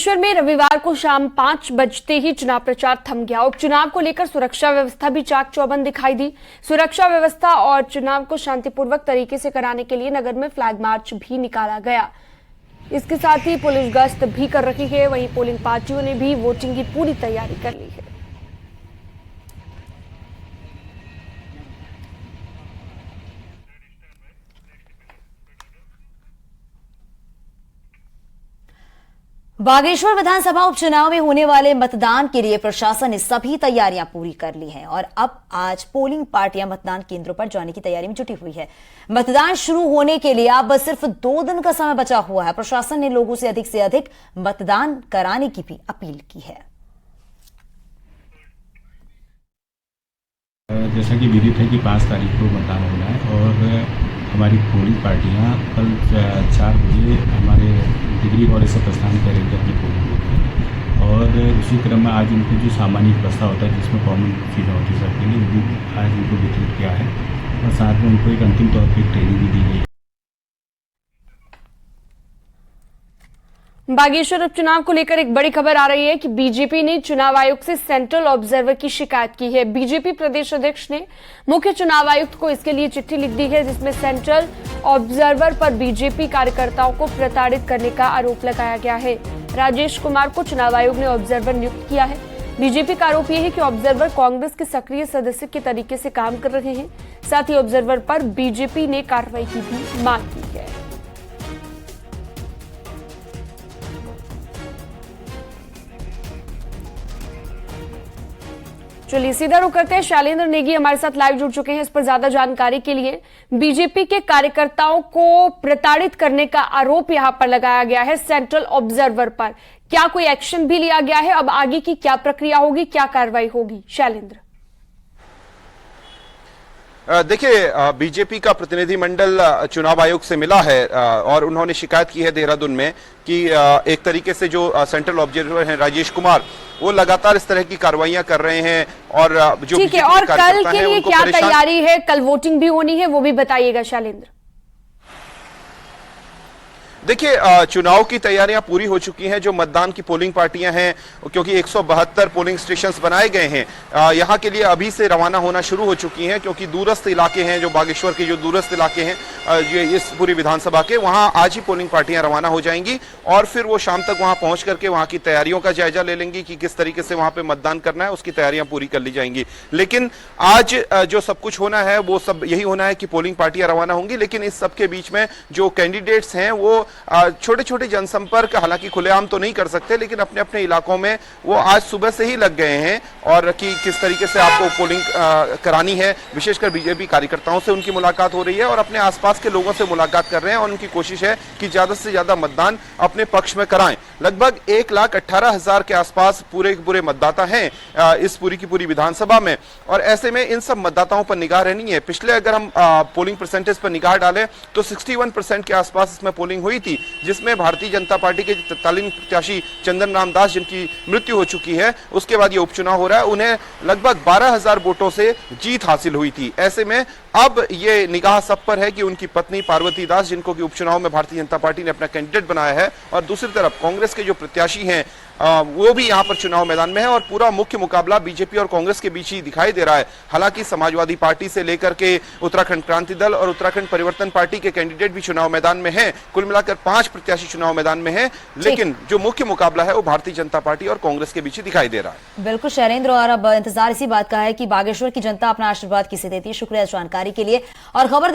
बागेश्वर में रविवार को शाम 5 बजते ही चुनाव प्रचार थम गया। उपचुनाव को लेकर सुरक्षा व्यवस्था भी चाक चौबंद दिखाई दी। सुरक्षा व्यवस्था और चुनाव को शांतिपूर्वक तरीके से कराने के लिए नगर में फ्लैग मार्च भी निकाला गया। इसके साथ ही पुलिस गश्त भी कर रही है। वहीं पोलिंग पार्टियों ने भी वोटिंग की पूरी तैयारी कर ली है। बागेश्वर विधानसभा उपचुनाव में होने वाले मतदान के लिए प्रशासन ने सभी तैयारियां पूरी कर ली हैं और अब आज पोलिंग पार्टियां मतदान केंद्रों पर जाने की तैयारी में जुटी हुई है। मतदान शुरू होने के लिए अब सिर्फ 2 दिन का समय बचा हुआ है। प्रशासन ने लोगों से अधिक मतदान कराने की भी अपील की है। जैसा कि विदित है कि 5 तारीख को मतदान होना है और हमारी पोलिंग पार्टियां कल 4 बजे हमारे डिग्री कॉलेज से प्रस्थान करेंगे अपनी पोलिंग बूथ में। और उसी क्रम में आज इनको जो सामान्य व्यवस्था होता है जिसमें कॉमन चीज़ें होती है सबके लिए, वो आज इनको वितरित किया है और साथ में उनको एक अंतिम तौर पर ट्रेनिंग भी दी गई है। बागेश्वर उपचुनाव को लेकर एक बड़ी खबर आ रही है कि बीजेपी ने चुनाव आयोग से सेंट्रल ऑब्जर्वर की शिकायत की है। बीजेपी प्रदेश अध्यक्ष ने मुख्य चुनाव आयुक्त को इसके लिए चिट्ठी लिख दी है, जिसमें सेंट्रल ऑब्जर्वर पर बीजेपी कार्यकर्ताओं को प्रताड़ित करने का आरोप लगाया गया है। राजेश कुमार को चुनाव आयोग ने ऑब्जर्वर नियुक्त किया है। बीजेपी का आरोप यह है कि ऑब्जर्वर कांग्रेस के सक्रिय सदस्य के तरीके से काम कर रहे हैं। साथ ही ऑब्जर्वर पर बीजेपी ने कार्रवाई की भी मांग की है। चलिए सीधा रुक करते हैं। शैलेंद्र नेगी हमारे साथ लाइव जुड़ चुके हैं इस पर ज्यादा जानकारी के लिए। बीजेपी के कार्यकर्ताओं को प्रताड़ित करने का आरोप यहां पर लगाया गया है सेंट्रल ऑब्जर्वर पर। क्या कोई एक्शन भी लिया गया है? अब आगे की क्या प्रक्रिया होगी, क्या कार्रवाई होगी? शैलेंद्र। देखिए, बीजेपी का प्रतिनिधिमंडल चुनाव आयोग से मिला है और उन्होंने शिकायत की है देहरादून में कि एक तरीके से जो सेंट्रल ऑब्जर्वर हैं राजेश कुमार, वो लगातार इस तरह की कार्रवाइयां कर रहे हैं और जो ठीक है। और कल के लिए क्या तैयारी है? कल वोटिंग भी होनी है, वो भी बताइएगा शैलेंद्र। देखिए, चुनाव की तैयारियां पूरी हो चुकी हैं। जो मतदान की पोलिंग पार्टियां हैं, क्योंकि 172 पोलिंग स्टेशंस बनाए गए हैं, यहां के लिए अभी से रवाना होना शुरू हो चुकी हैं, क्योंकि दूरस्थ इलाके हैं, जो बागेश्वर के जो दूरस्थ इलाके हैं इस पूरी विधानसभा के, वहां आज ही पोलिंग पार्टियां रवाना हो जाएंगी और फिर वो शाम तक वहां पहुंच करके वहां की तैयारियों का जायजा ले लेंगी कि किस तरीके से वहां पे मतदान करना है, उसकी तैयारियां पूरी कर ली जाएंगी। लेकिन आज जो सब कुछ होना है वो सब यही होना है कि पोलिंग पार्टियां रवाना होंगी। लेकिन इस सब के बीच में जो कैंडिडेट्स हैं वो छोटे छोटे जनसंपर्क हालांकि खुलेआम तो नहीं कर सकते, लेकिन अपने अपने इलाकों में वो आज सुबह से ही लग गए हैं और कि किस तरीके से आपको पोलिंग करानी है। विशेषकर बीजेपी कार्यकर्ताओं से उनकी मुलाकात हो रही है और अपने आसपास के लोगों से मुलाकात कर रहे हैं और उनकी कोशिश है कि ज्यादा से ज्यादा मतदान अपने पक्ष में कराएं। लगभग 1,18,000 के आसपास पूरे मतदाता हैं इस पूरी की पूरी विधानसभा में और ऐसे में इन सब मतदाताओं पर निगाह रहनी है। पिछले अगर हम पोलिंग परसेंटेज पर निगाह डालें तो 61% के आसपास इसमें पोलिंग हुई थी, जिसमें भारतीय जनता पार्टी के तत्कालीन प्रत्याशी चंदन राम दास, जिनकी मृत्यु हो चुकी है, उसके बाद ये उपचुनाव हो रहा है, उन्हें लगभग 12,000 वोटों से जीत हासिल हुई थी। ऐसे में अब ये निगाह सब पर है कि उनकी पत्नी पार्वती दास, जिनको कि उपचुनाव में भारतीय जनता पार्टी ने अपना कैंडिडेट बनाया है, और दूसरी तरफ कांग्रेस के जो प्रत्याशी हैं वो भी यहां पर चुनाव मैदान में है और पूरा मुख्य मुकाबला बीजेपी और कांग्रेस के बीच ही दिखाई दे रहा है। हालांकि समाजवादी पार्टी से लेकर के उत्तराखंड क्रांति दल और उत्तराखंड परिवर्तन पार्टी के कैंडिडेट भी चुनाव मैदान में हैं। कुल मिलाकर 5 प्रत्याशी चुनाव मैदान में हैं, लेकिन जो मुख्य मुकाबला है वो भारतीय जनता पार्टी और कांग्रेस के बीच ही दिखाई दे रहा है। बिल्कुल शैलेंद्र, और अब इंतजार इसी बात का है कि बागेश्वर की जनता अपना आशीर्वाद किसे देती है। शुक्रिया जानकारी के लिए। और खबर